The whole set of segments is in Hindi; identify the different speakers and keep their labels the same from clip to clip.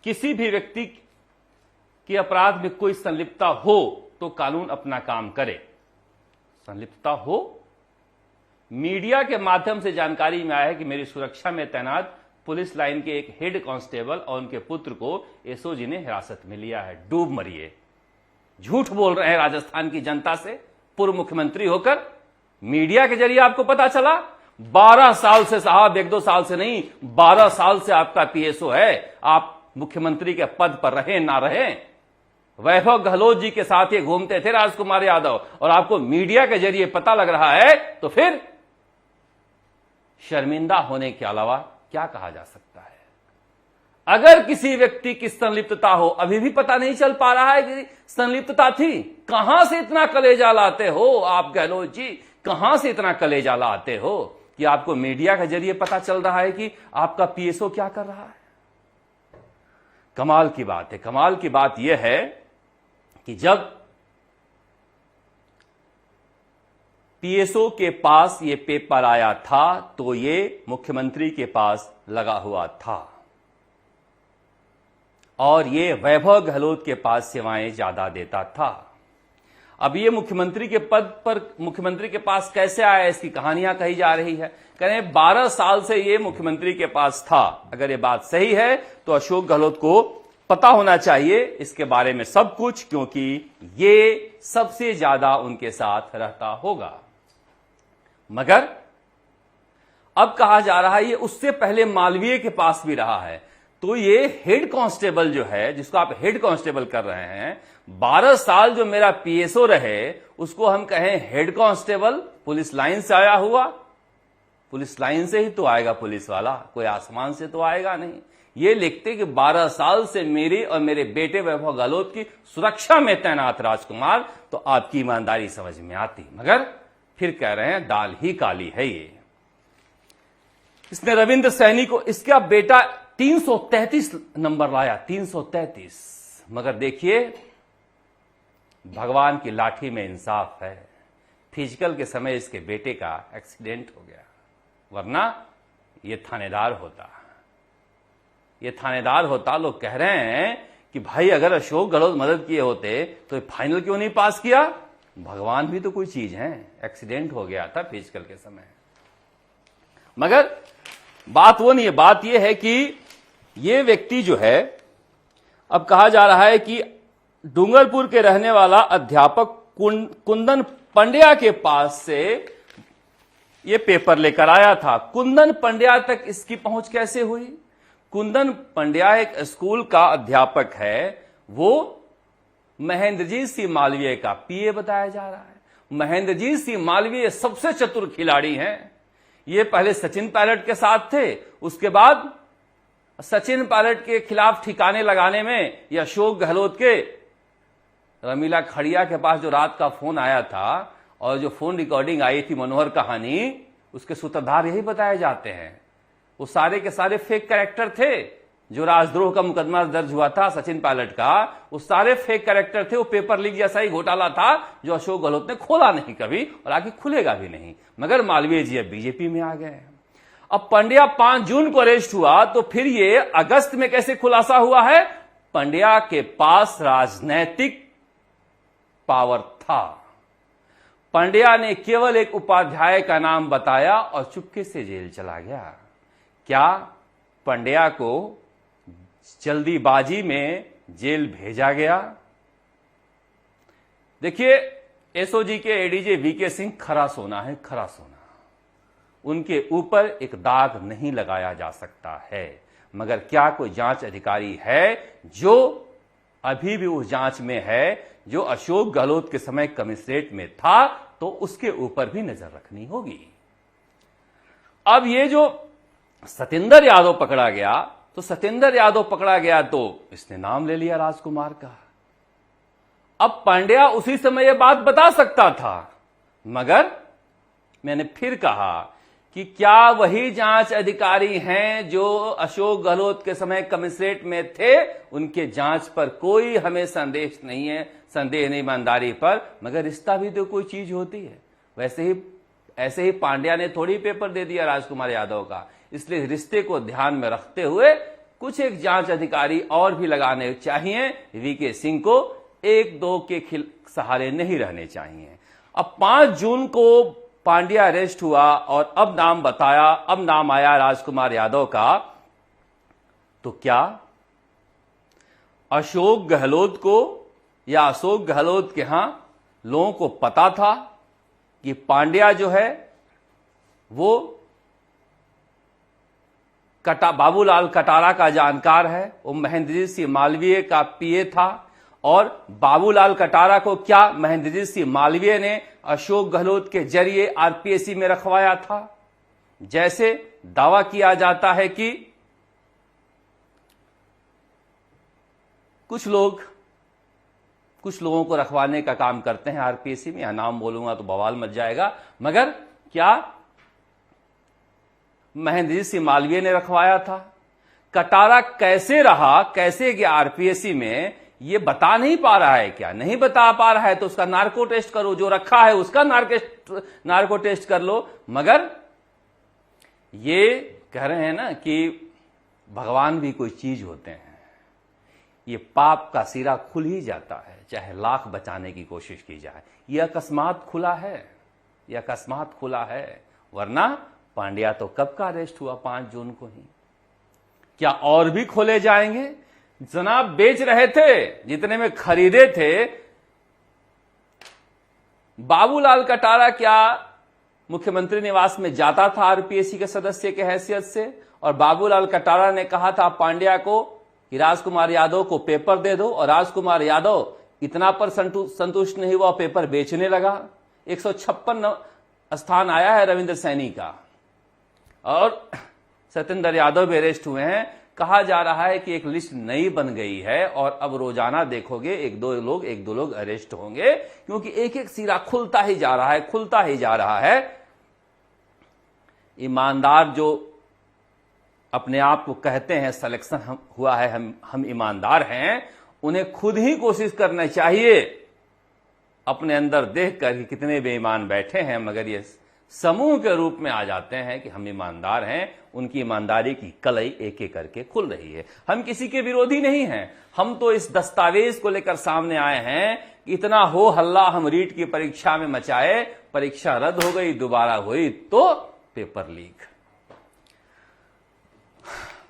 Speaker 1: किसी भी व्यक्ति की अपराध में कोई संलिप्तता हो तो कानून अपना काम करे। संलिप्तता हो, मीडिया के माध्यम से जानकारी में आया है कि मेरी सुरक्षा में तैनात पुलिस लाइन के एक हेड कांस्टेबल और उनके पुत्र को एसओजी ने हिरासत में लिया है। डूब मरिए। झूठ बोल रहे हैं राजस्थान की जनता से, पूर्व मुख्यमंत्री होकर। मीडिया के जरिए आपको पता चला। 12 साल से साहब, 1-2 साल से नहीं, 12 साल से आपका पीएसओ है। आप मुख्यमंत्री के पद पर रहे ना रहे, वैभव गहलोत जी के साथ ये घूमते थे राजकुमार यादव, और आपको मीडिया के जरिए पता लग रहा है, तो फिर शर्मिंदा होने के अलावा क्या कहा जा सकता है। अगर किसी व्यक्ति की संलिप्तता हो, अभी भी पता नहीं चल पा रहा है कि संलिप्तता थी। कहां से इतना कलेजा लाते हो आप गहलोत जी, कहां से इतना कलेजा लाते हो कि आपको मीडिया के जरिए पता चल रहा है कि आपका पीएसओ क्या कर रहा है। कमाल की बात है। कमाल की बात यह है कि जब पीएसओ के पास ये पेपर आया था तो ये मुख्यमंत्री के पास लगा हुआ था, और ये वैभव गहलोत के पास सेवाएं ज्यादा देता था। अब ये मुख्यमंत्री के पद पर, मुख्यमंत्री के पास कैसे आया, इसकी कहानियां कही जा रही है। कह रहे हैं 12 साल से ये मुख्यमंत्री के पास था। अगर ये बात सही है तो अशोक गहलोत को पता होना चाहिए इसके बारे में सब कुछ, क्योंकि ये सबसे ज्यादा उनके साथ रहता होगा। मगर अब कहा जा रहा है ये उससे पहले मालवीय के पास भी रहा है। तो ये हेड कांस्टेबल जो है, जिसको आप हेड कांस्टेबल कर रहे हैं, 12 साल जो मेरा पीएसओ रहे, उसको हम कहें हेड कांस्टेबल, पुलिस लाइन से आया हुआ। पुलिस लाइन से ही तो आएगा पुलिस वाला, कोई आसमान से तो आएगा नहीं। ये लिखते कि 12 साल से मेरी और मेरे बेटे वैभव गहलोत की सुरक्षा में तैनात राजकुमार, तो आपकी ईमानदारी समझ में आती। मगर फिर कह रहे हैं दाल ही काली है ये। इसने रविंद्र सैनी को, इसका बेटा 333 नंबर लाया, 333। मगर देखिए, भगवान की लाठी में इंसाफ है। फिजिकल के समय इसके बेटे का एक्सीडेंट हो गया, वरना ये थानेदार होता। ये थानेदार होता। लोग कह रहे हैं कि भाई अगर अशोक गहलोत मदद किए होते तो फाइनल क्यों नहीं पास किया। भगवान भी तो कोई चीज है। एक्सीडेंट हो गया था फिजिकल के समय। मगर बात वो नहीं है। बात यह है कि ये व्यक्ति जो है, अब कहा जा रहा है कि डूंगरपुर के रहने वाला अध्यापक कुंदन पंड्या के पास से ये पेपर लेकर आया था। कुंदन पंड्या तक इसकी पहुंच कैसे हुई। कुंदन पंड्या एक स्कूल का अध्यापक है। वो महेंद्रजीत सिंह मालवीय का पीए बताया जा रहा है। महेंद्रजीत सिंह मालवीय सबसे चतुर खिलाड़ी हैं। ये पहले सचिन पायलट के साथ थे, उसके बाद सचिन पायलट के खिलाफ ठिकाने लगाने में या अशोक गहलोत के रमीला खड़िया के पास जो रात का फोन आया था और जो फोन रिकॉर्डिंग आई थी मनोहर कहानी, उसके सूत्रधार यही बताए जाते हैं। वो सारे के सारे फेक कैरेक्टर थे। जो राजद्रोह का मुकदमा दर्ज हुआ था सचिन पायलट का, वो सारे फेक कैरेक्टर थे। वो पेपर लीक जैसा ही घोटाला था जो अशोक गहलोत ने खोला नहीं कभी और आगे खुलेगा भी नहीं। मगर मालवीय जी अब बीजेपी में आ गए। अब पंड्या 5 जून को अरेस्ट हुआ, तो फिर ये अगस्त में कैसे खुलासा हुआ है। पंड्या के पास राजनैतिक पावर था। पंड्या ने केवल एक उपाध्याय का नाम बताया और चुपके से जेल चला गया। क्या पंड्या को जल्दीबाजी में जेल भेजा गया। देखिए, एसओजी के एडीजे वीके सिंह खरा सोना है, खरा सोना। उनके ऊपर एक दाग नहीं लगाया जा सकता है। मगर क्या कोई जांच अधिकारी है जो अभी भी उस जांच में है, जो अशोक गहलोत के समय कमिश्नरेट में था, तो उसके ऊपर भी नजर रखनी होगी। अब ये जो सतेंद्र यादव पकड़ा गया, तो सतेंद्र यादव पकड़ा गया तो इसने नाम ले लिया राजकुमार का। अब पंड्या उसी समय यह बात बता सकता था, मगर मैंने फिर कहा कि क्या वही जांच अधिकारी हैं जो अशोक गहलोत के समय कमिश्नरेट में थे। उनके जांच पर कोई हमें संदेह नहीं है, संदेह नहीं ईमानदारी पर, मगर रिश्ता भी तो कोई चीज होती है। ऐसे ही पांड्या ने थोड़ी पेपर दे दिया राजकुमार यादव का। इसलिए रिश्ते को ध्यान में रखते हुए कुछ एक जांच अधिकारी और भी लगाने चाहिए। वीके सिंह को 1-2 के सहारे नहीं रहने चाहिए। अब 5 जून को पांड्या अरेस्ट हुआ और अब नाम आया राजकुमार यादव का। तो क्या अशोक गहलोत को या अशोक गहलोत के यहां लोगों को पता था कि पांड्या जो है वो बाबूलाल कटारा का जानकार है, वो महेंद्रजीत सिंह मालवीय का पीए था, और बाबूलाल कटारा को क्या महेंद्रजीत सिंह मालवीय ने अशोक गहलोत के जरिए आरपीएससी में रखवाया था? जैसे दावा किया जाता है कि कुछ लोगों को रखवाने का काम करते हैं आरपीएससी में। यहां नाम बोलूंगा तो बवाल मच जाएगा, मगर क्या महेंद्रजीत सिंह मालवीय ने रखवाया था? कटारा कैसे रहा, कैसे गया आरपीएससी में, ये बता नहीं पा रहा है। क्या नहीं बता पा रहा है तो उसका नार्को टेस्ट करो, जो रखा है उसका नार्को टेस्ट कर लो। मगर ये कह रहे हैं ना कि भगवान भी कोई चीज होते हैं। ये पाप का सिरा खुल ही जाता है, चाहे लाख बचाने की कोशिश की जाए। यह अकस्मात खुला है, वरना पांड्या तो कब का अरेस्ट हुआ? 5 जून को ही। क्या और भी खोले जाएंगे? जनाब बेच रहे थे जितने में खरीदे थे। बाबूलाल कटारा क्या मुख्यमंत्री निवास में जाता था आरपीएससी के सदस्य के हैसियत से, और बाबूलाल कटारा ने कहा था पांड्या को कि राजकुमार यादव को पेपर दे दो, और राजकुमार यादव इतना पर संतुष्ट नहीं हुआ, पेपर बेचने लगा। 156 स्थान आया है रविंद्र सैनी का, और सत्येंद्र यादव भी अरेस्ट हुए हैं। कहा जा रहा है कि एक लिस्ट नई बन गई है और अब रोजाना देखोगे एक दो लोग अरेस्ट होंगे, क्योंकि एक एक सिरा खुलता ही जा रहा है। ईमानदार जो अपने आप को कहते हैं सिलेक्शन हुआ है, हम ईमानदार हैं, उन्हें खुद ही कोशिश करना चाहिए अपने अंदर देखकर कि कितने बेईमान बैठे हैं, मगर ये समूह के रूप में आ जाते हैं कि हम ईमानदार हैं। उनकी ईमानदारी की कलई एक एक करके खुल रही है। हम किसी के विरोधी नहीं हैं, हम तो इस दस्तावेज को लेकर सामने आए हैं। इतना हो हल्ला हम रीट की परीक्षा में मचाए, परीक्षा रद्द हो गई, दोबारा हुई तो पेपर लीक।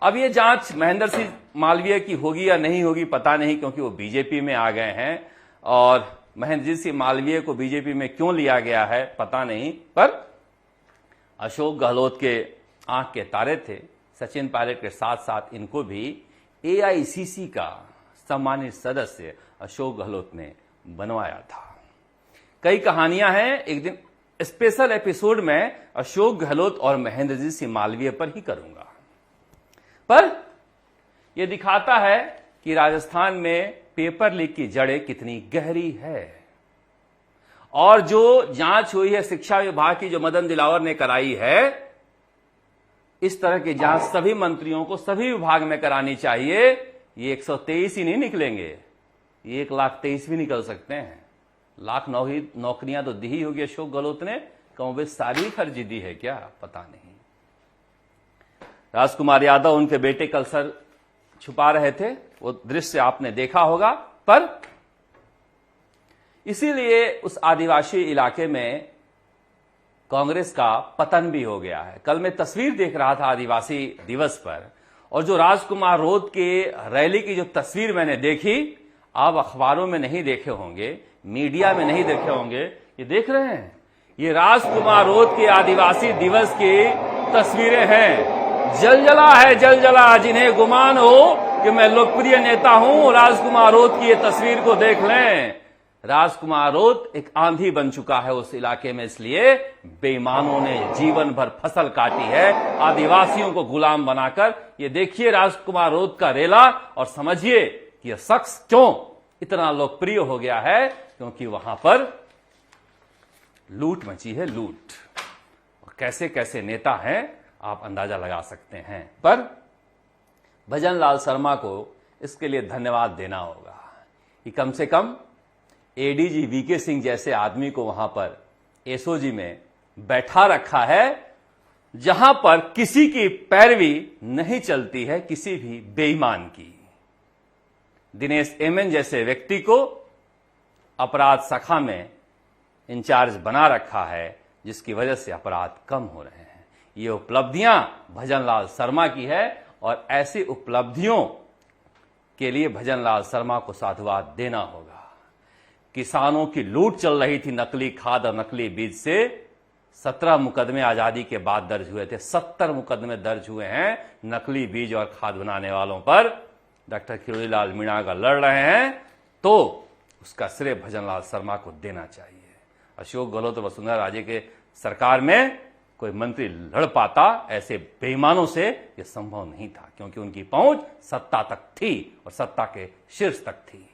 Speaker 1: अब ये जांच महेंद्र सिंह मालवीय की होगी या नहीं होगी पता नहीं, क्योंकि वो बीजेपी में आ गए हैं, और महेंद्रजीत सिंह मालवीय को बीजेपी में क्यों लिया गया है पता नहीं। पर अशोक गहलोत के आंख के तारे थे। सचिन पायलट के साथ साथ इनको भी एआईसीसी का सम्मानित सदस्य अशोक गहलोत ने बनवाया था। कई कहानियां हैं, एक दिन स्पेशल एपिसोड में अशोक गहलोत और महेंद्रजीत सिंह मालवीय पर ही करूंगा। पर यह दिखाता है कि राजस्थान में पेपर लीक की जड़ें कितनी गहरी है, और जो जांच हुई है शिक्षा विभाग की, जो मदन दिलावर ने कराई है, इस तरह की जांच सभी मंत्रियों को सभी विभाग में करानी चाहिए। ये 123 ही नहीं निकलेंगे, ये 1,23,000 भी निकल सकते हैं। लाख नौकरियां तो दी ही होगी अशोक गहलोत ने, कहोगे सारी फर्जी दी है क्या पता नहीं। राजकुमार यादव उनके बेटे कल सर छुपा रहे थे, वो दृश्य आपने देखा होगा। पर इसीलिए उस आदिवासी इलाके में कांग्रेस का पतन भी हो गया है। कल मैं तस्वीर देख रहा था आदिवासी दिवस पर, और जो राजकुमार रोड के रैली की जो तस्वीर मैंने देखी, आप अखबारों में नहीं देखे होंगे, मीडिया में नहीं देखे होंगे, ये देख रहे हैं, ये राजकुमार रोड के आदिवासी दिवस की तस्वीरें हैं। जलजला है, जलजला। जिन्हें गुमान हो कि मैं लोकप्रिय नेता हूं, राजकुमार रोड की ये तस्वीर को देख लें। राजकुमार रोड एक आंधी बन चुका है उस इलाके में, इसलिए बेईमानों ने जीवन भर फसल काटी है आदिवासियों को गुलाम बनाकर। ये देखिए राजकुमार रोड का रेला, और समझिए कि यह शख्स क्यों इतना लोकप्रिय हो गया है, क्योंकि वहां पर लूट मची है, लूट। और कैसे कैसे नेता हैं आप अंदाजा लगा सकते हैं। पर भजन लाल शर्मा को इसके लिए धन्यवाद देना होगा कि कम से कम एडीजी वीके सिंह जैसे आदमी को वहां पर एसओजी में बैठा रखा है, जहां पर किसी की पैरवी नहीं चलती है किसी भी बेईमान की। दिनेश एमएन जैसे व्यक्ति को अपराध शाखा में इंचार्ज बना रखा है, जिसकी वजह से अपराध कम हो रहे हैं। ये उपलब्धियां भजनलाल शर्मा की है और ऐसी उपलब्धियों के लिए भजनलाल शर्मा को साधुवाद देना होगा। किसानों की लूट चल रही थी नकली खाद और नकली बीज से। 17 मुकदमे आजादी के बाद दर्ज हुए थे, 70 मुकदमे दर्ज हुए हैं नकली बीज और खाद बनाने वालों पर। डॉक्टर खिरोड़ीलाल मीणा का लड़ रहे हैं तो उसका श्रेय भजनलाल शर्मा को देना चाहिए। अशोक गहलोत और वसुंधरा राजे के सरकार में कोई मंत्री लड़ पाता ऐसे बेईमानों से, यह संभव नहीं था, क्योंकि उनकी पहुंच सत्ता तक थी और सत्ता के शीर्ष तक थी।